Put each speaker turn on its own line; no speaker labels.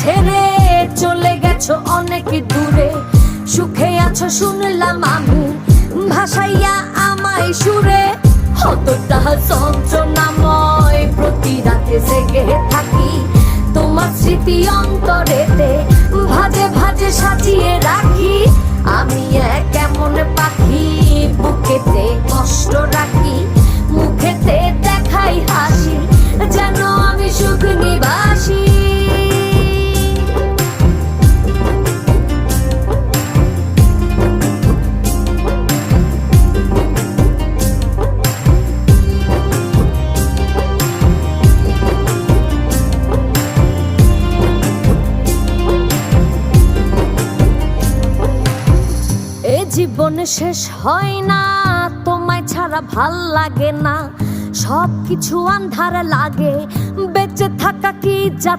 ছেড়ে চলে গেছো অনেক দূরে, সুখে আছো শুনলাম আমি, ভাসাইয়া আমায় সুরে। কতটা যন্ত্রণাময় প্রতি রাতে জেগে থাকি, তোমার স্মৃতি অন্তরেতে ভাজে ভাজে সাজিয়ে রাখি। আমি এক এমন পাখি, বুকেতে কষ্ট রাখি, মুখেতে দেখাই হাসি, যেন আমি সুখ নিবাসী। জীবন শেষ হয় না, তোমায় ছাড়া ভাল লাগে না, সবকিছু আন্ধার লাগে, বেঁচে থাকা কি